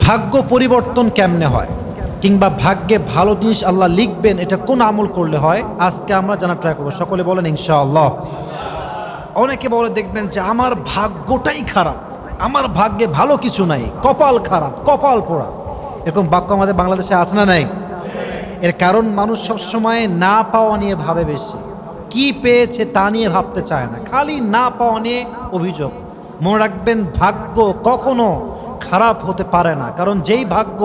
ভাগ্য পরিবর্তন কেমনে হয়, কিংবা ভাগ্যে ভালো জিনিস আল্লাহ লিখবেন এটা কোন আমল করলে হয়, আজকে আমরা জানার ট্রাই করবো। সকলে বলেন ইনশাআল্লাহ। অনেকে বলে দেখবেন যে আমার ভাগ্যটাই খারাপ, আমার ভাগ্যে ভালো কিছু নাই, কপাল খারাপ, কপাল পোড়া। এরকম বাক্য আমাদের বাংলাদেশে আছে না নাই? এর কারণ মানুষ সবসময় না পাওয়া নিয়ে ভাবে বেশি, কি পেয়েছে তা নিয়ে ভাবতে চায় না, খালি না পাওয়া নিয়ে অভিযোগ। মনে রাখবেন, ভাগ্য কখনো খারাপ হতে পারে না, কারণ যেই ভাগ্য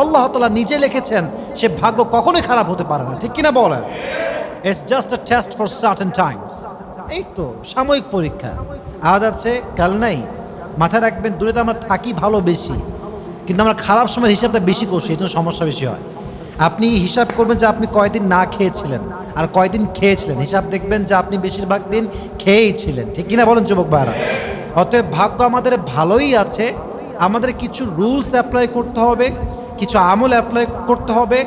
আল্লাহ তাআলা নিজে লিখেছেন সে ভাগ্য কখনোই খারাপ হতে পারে না। ঠিক কিনা বলেন? It's just a test for certain Times. এই তো সাময়িক পরীক্ষা, আজ আছে কাল নাই। মাথায় রাখবেন, দূরে আমরা থাকি ভালো বেশি, কিন্তু আমরা খারাপ সময় হিসাবটা বেশি করছি, এই জন্য সমস্যা বেশি হয়। আপনি হিসাব করবেন যে আপনি কয়দিন না খেয়েছিলেন আর কয়দিন খেয়েছিলেন, হিসাব দেখবেন যে আপনি বেশিরভাগ দিন খেয়েই ছিলেন। ঠিক কিনা বলেন যুবক ভাইরা? অতএব ভাগ্য আমাদের ভালোই আছে, আমাদের কিছু রুলস অ্যাপ্লাই করতে হবে, কিছু আমল অ্যাপ্লাই করতে হবে,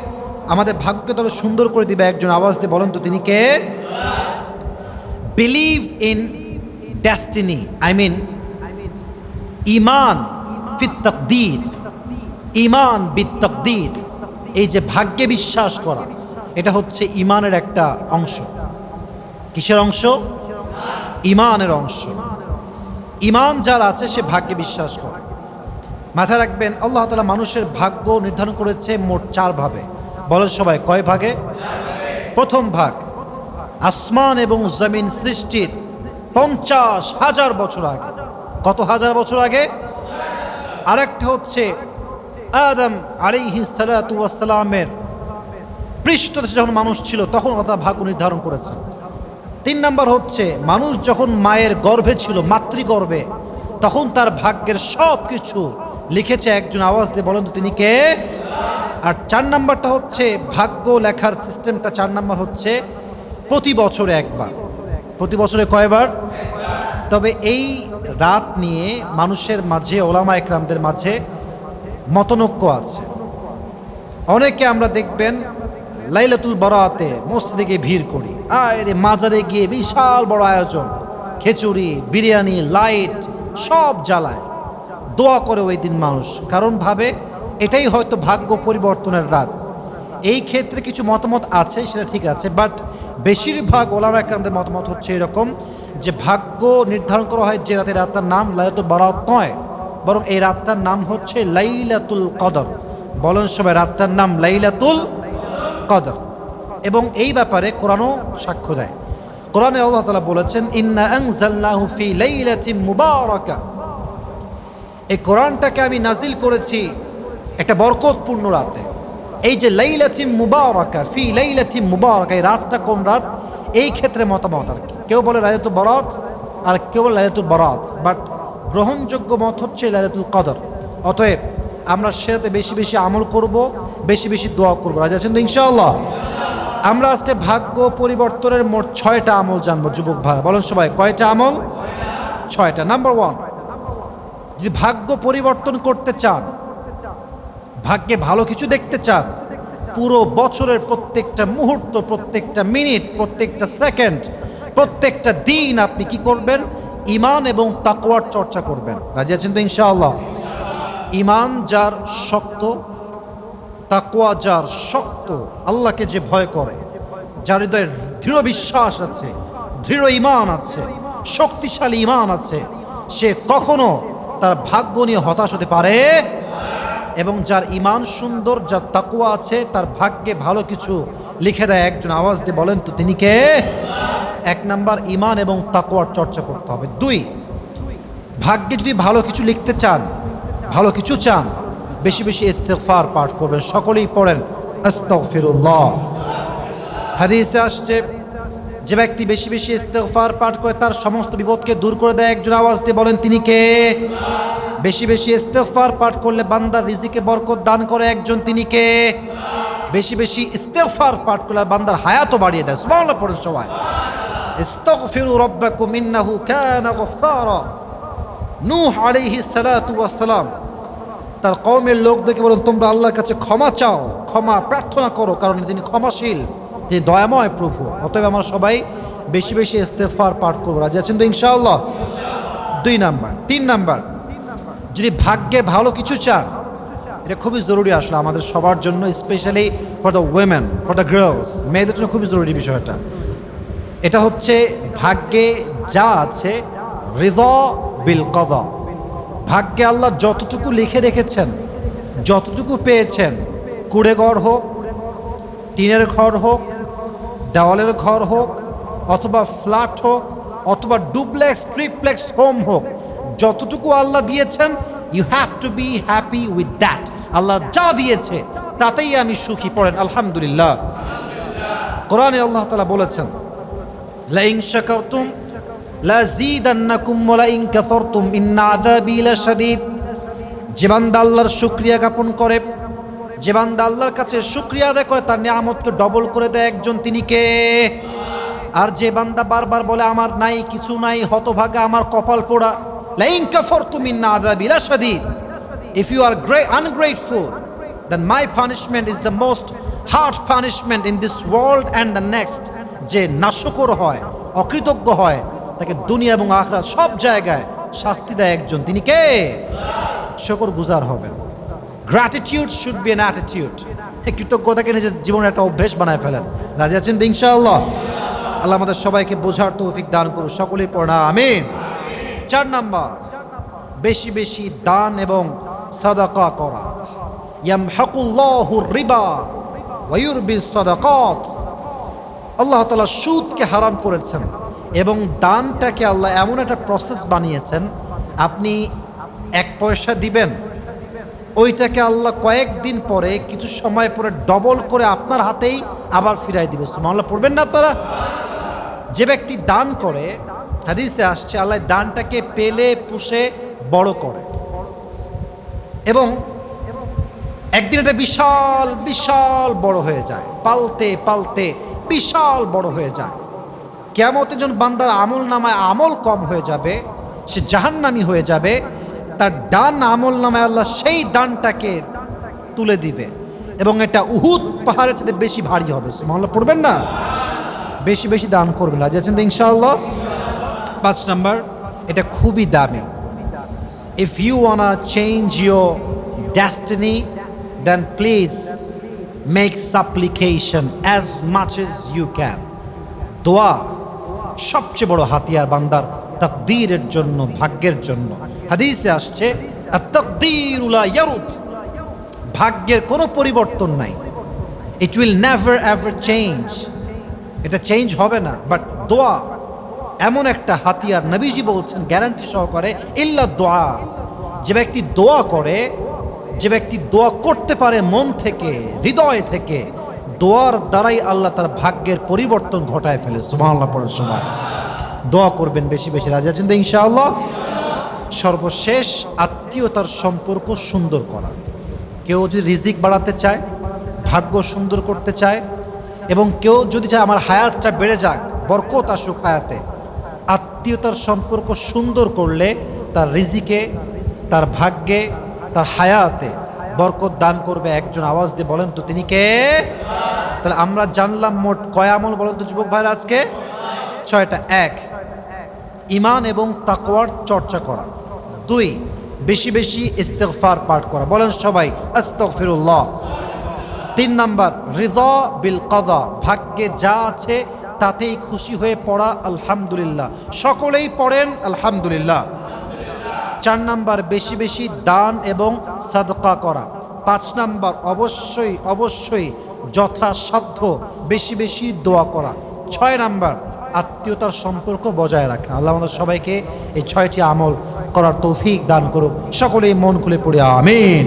আমাদের ভাগ্যকে তবে সুন্দর করে দিবে একজন। আওয়াজ দিয়ে বলেন তো তিনি কে? Believe in destiny, I mean ইমান ফিত তাকদীর, ইমান বিত তাকদীর। এই যে ভাগ্যে বিশ্বাস করা, এটা হচ্ছে ইমানের একটা অংশ। কিসের অংশ? ইমানের অংশ। ইমান যার আছে সে ভাগ্যে বিশ্বাস করে। মাথায় রাখবেন, আল্লাহ তাআলা মানুষের ভাগ্য নির্ধারণ করেছে মোট 4 ভাবে। বলেন সবাই, কয় ভাগে? প্রথম ভাগ, আসমান এবং জমিন সৃষ্টির 50,000 বছর আগে। কত হাজার বছর আগে? আরেকটা হচ্ছে আদম আলাইহিস সালাতু ওয়াস সালামের পৃষ্ঠদেশে যখন মানুষ ছিল তখন আল্লাহ তাআলা ভাগ্য নির্ধারণ করেছেন। 3 নাম্বার হচ্ছে মানুষ যখন মায়ের গর্ভে ছিল, মাতৃগর্ভে, তখন তার ভাগ্যের সব কিছু লিখেছে একজন। আওয়াজ দিয়ে বলেন তো তিনি কে? আর 4 নাম্বারটা হচ্ছে ভাগ্য লেখার সিস্টেমটা। 4 নাম্বার হচ্ছে প্রতি বছরে একবার। প্রতি বছরে কয়বার? তবে এই রাত নিয়ে মানুষের মাঝে, ওলামা একরামদের মাঝে মতনৈক্য আছে। অনেকে আমরা দেখবেন লাইলাতুল বারাতে মসজিদে গিয়ে ভিড় করি, আরে মাজারে গিয়ে বিশাল বড় আয়োজন, খিচুড়ি, বিরিয়ানি, লাইট সব জ্বালায়, দোয়া করে ওই দিন মানুষ, কারণ ভাবে এটাই হয়তো ভাগ্য পরিবর্তনের রাত। এই ক্ষেত্রে কিছু মতামত আছে, সেটা ঠিক আছে, বাট বেশিরভাগ ওলামা একরামদের মতামত হচ্ছে এরকম যে ভাগ্য নির্ধারণ করা হয় যে রাতে, রাতটার নাম লাইলাতুল বারাত নয়, বরং এই রাতটার নাম হচ্ছে লাইলাতুল কদর। বলেন সবাই, রাতটার নাম লাইলাতুল কদর। এবং এই ব্যাপারে কোরআনও সাক্ষ্য দেয়। কোরআনে আল্লাহ তাআলা বলেছেন, ইন্না আনজালনাহু ফি লাইলাতিন মুবারাকা। এই কোরআনটাকে আমি নাজিল করেছি একটা বরকতপূর্ণ রাতে। এই যে লাইলাতিন মুবারাকা, ফি লাইলাতিন মুবারাকা, এই রাতটা কোন রাত? এই ক্ষেত্রে মতামত আর কি, কেউ বলে লাইলাতুল বারাত আর কেউ বলে লাইলাতুল বারাত, বাট গ্রহণযোগ্য মত হচ্ছে লাইলাতুল কদর। অতএব আমরা সেটাতে বেশি বেশি আমল করব, বেশি বেশি দোয়া করবো। রাজি আছেন তো ইনশাআল্লাহ? আমরা আজকে ভাগ্য পরিবর্তনের মোট 6টা আমল জানবো। যুবক ভাই বলেন সবাই, কয়টা আমল? 6টা। নাম্বার 1, যদি ভাগ্য পরিবর্তন করতে চান, ভাগ্যে ভালো কিছু দেখতে চান, পুরো বছরের প্রত্যেকটা মুহূর্ত, প্রত্যেকটা মিনিট, প্রত্যেকটা সেকেন্ড, প্রত্যেকটা দিন আপনি কি করবেন? ইমান এবং তাকওয়ার চর্চা করবেন। রাজি আছেন তো ইনশাআল্লাহ? ইমান যার শক্ত, তাকওয়া যার শক্ত, আল্লাহকে যে ভয় করে, যার হৃদয়ে দৃঢ় বিশ্বাস আছে, দৃঢ় ইমান আছে, শক্তিশালী ইমান আছে, সে কখনো তার ভাগ্য নিয়ে হতাশ হতে পারে। এবং যার ইমান সুন্দর, যার তাকওয়া আছে, তার ভাগ্যে ভালো কিছু লিখে দেয় একজন। আওয়াজ দিয়ে বলেন তো তিনি কে? 1 নাম্বার, ইমান এবং তাকওয়ার চর্চা করতে হবে। 2, ভাগ্যে যদি ভালো কিছু লিখতে চান, ভালো কিছু চান, বেশি বেশি ইস্তিগফার পাঠ করবেন। সকলেই পড়েন আস্তাগফিরুল্লাহ। হাদিসে আসছে, যে ব্যক্তি বেশি বেশি ইস্তিগফার পাঠ করে তার সমস্ত বিপদকে দূর করে দেয় একজন। আওয়াজ দিয়ে বলেন তিনি কে? বেশি বেশি ইস্তিগফার পাঠ করলে বান্দার রিজিকে বরকত দান করে একজন, তিনি কে? বেশি বেশি ইস্তিগফার পাঠ করলে বান্দার হায়াতও বাড়িয়ে দেয়। সুবহানাল্লাহ পড়েন সবাই। ইস্তাগফিরু রাব্বাকুম ইন্নাহু কানা গফফারা। নূহ আলাইহিস সালাতু ওয়াস সালাম তার কওমের লোকদেরকে বলেন, তোমরা আল্লাহর কাছে ক্ষমা চাও, ক্ষমা প্রার্থনা করো, কারণ তিনি ক্ষমাশীল, তিনি দয়াময় প্রভু। অতএব আমরা সবাই বেশি বেশি ইস্তিগফার পাঠ করব। রাজি আছেন তো ইনশাআল্লাহ? 2 নাম্বার। 3 নাম্বার, যদি ভাগ্যে ভালো কিছু চান, এটা খুবই জরুরি আসলে আমাদের সবার জন্য, specially for the women, for the girls, মেয়েদের জন্য খুবই জরুরি বিষয়টা। এটা হচ্ছে ভাগ্যে যা আছে, রিদা বিল কদা, ভাগ্যে আল্লাহ যতটুকু লিখে রেখেছেন, যতটুকু পেয়েছেন, কুড়ে ঘর হোক, টিনের ঘর হোক, দেওয়ালের ঘর হোক, অথবা ফ্ল্যাট হোক, অথবা ডুপ্লেক্স ট্রিপ্লেক্স হোম হোক, যতটুকু আল্লাহ দিয়েছেন, you have to be happy with that. আল্লাহ যা দিয়েছে তাতেই আমি সুখী, পড়েন আলহামদুলিল্লাহ। কোরআনে আল্লাহ তাআলা বলেছেন, লাইন শাকারতুম লাযীদান্নাকুম ওয়া লাইন কাফারতুম ইন্না আযাবী লাশাদীদ। যে বান্দা আল্লাহর শুকরিয়া জ্ঞাপন করে, যে বান্দা আল্লাহর কাছে শুকরিয়া আদায় করে, তার নিয়ামতকে ডবল করে দেয় একজন, তিনি কে? আর যে বান্দা বারবার বলে আমার নাই, কিছু নাই, হতভাগা, আমার কপাল পোড়া, লাইন কাফারতুম ইন্না আযাবী লাশাদীদ, if you are ungrateful, then my punishment is the most hard punishment in this world and the next. যে নাশকর হয়, অকৃতজ্ঞ হয়, তাকে দুনিয়া এবং আখিরাত সব জায়গায় শাস্তি দেয় একজন, তিনি কে? শুকর গুজার হবেন। Gratitude should be an attitude. কৃতজ্ঞতাকে নিজের জীবনের একটা অভ্যেস বানায় ফেলেন। রাজি আছেন তো ইনশাআল্লাহ? আল্লাহ আমাদের সবাইকে বোঝার তৌফিক দান করুন, সকলেই পড়া আমিন। 4 নাম্বার, বেশি বেশি দান এবং সাদাকা করা। ইয়ামহাকুল্লাহু রিবা ওয়া ইউরবিস সাদাকাত। আল্লাহ তাআলা সুদকে হারাম করেছেন এবং দানটাকে আল্লাহ এমন একটা প্রসেস বানিয়েছেন, আপনি 1 পয়সা দিবেন, ওইটাকে আল্লাহ কয়েকদিন পরে, কিছু সময় পরে ডবল করে আপনার হাতেই আবার ফিরাই দিবে। সুবহানাল্লাহ পড়বেন না আপনারা? যে ব্যক্তি দান করে, হাদিসে আসছে, আল্লাহ দানটাকে পেলে পুষে বড় করে এবং একদিন এটা বিশাল বিশাল বড় হয়ে যায়, পালতে পালতে বিশাল বড় হয়ে যায়। কিয়ামতে যখন বান্দার আমল নামায় আমল কম হয়ে যাবে, সে জাহান্নামী হয়ে যাবে, তার ডান আমল নামায় আল্লাহ সেই দানটাকে তুলে দিবে এবং এটা উহুদ পাহাড়ের চেয়ে বেশি ভারী হবে। সুবহানাল্লাহ পড়বেন না? বেশি বেশি দান করবেন, রাজি আছেন তো ইনশাআল্লাহ? 5 নাম্বার, এটা খুবই দামি। If you wanna change your destiny, then please make supplication as much as you can. দোয়া সবচেয়ে বড় হাতিয়ার বান্দার তাকদীরের জন্য, ভাগ্যের জন্য। হাদিসে আসছে, আত-তাকদীরু লা ইয়ারুদ, ভাগ্যের কোনো পরিবর্তন নাই, it will never ever change, এটা চেঞ্জ হবে না। বাট দোয়া এমন একটা হাতিয়ার, নবীজি বলছেন গ্যারান্টি সহকারে, ইল্লা দোয়া, যে ব্যক্তি দোয়া করে, যে ব্যক্তি দোয়া করতে পারে মন থেকে, হৃদয় থেকে, দোয়ার দ্বারাই আল্লাহ তার ভাগ্যের পরিবর্তন ঘটায় ফেলে। সুবহানাল্লাহ পড়ার সময় দোয়া করবেন বেশি বেশি, রাজি আছেন তো ইনশাআল্লাহ? সর্বশেষ, আত্মীয়তার সম্পর্ক সুন্দর করা। কেউ যদি রিজিক বাড়াতে চায়, ভাগ্য সুন্দর করতে চায়, এবং কেউ যদি চায় আমার হায়াতটা বেড়ে যাক, বরকত আসুক হায়াতে, আত্মীয়তার সম্পর্ক সুন্দর করলে তার রিজিকে, তার ভাগ্যে, তার হায়াতে বরকত দান করবে একজন। আওয়াজ দিয়ে বলেন তো তিনি কে? তাহলে আমরা জানলাম মোট কয় আমল বলেন তো যুবক ভাইরা আজকে? 6টা। 1, ঈমান এবং তাকওয়ার চর্চা করা। 2, বেশি বেশি ইস্তিগফার পাঠ করা, বলেন সবাই আস্তাগফিরুল্লাহ। 3 নাম্বার, রিদা বিল কাদা, ভাগ্যে যা আছে তাতেই খুশি হয়ে পড়া আলহামদুলিল্লাহ, সকলেই পড়েন আলহামদুলিল্লাহ। 4 নাম্বার, বেশি বেশি দান এবং সাদকা করা। 5 নাম্বার, অবশ্যই অবশ্যই যথাসাধ্য বেশি বেশি দোয়া করা। 6 নাম্বার, আত্মীয়তার সম্পর্ক বজায় রাখা। আল্লাহ আমাদের সবাইকে এই 6টি আমল করার তৌফিক দান করুক, সকলেই মন খুলে পড়ে আমিন।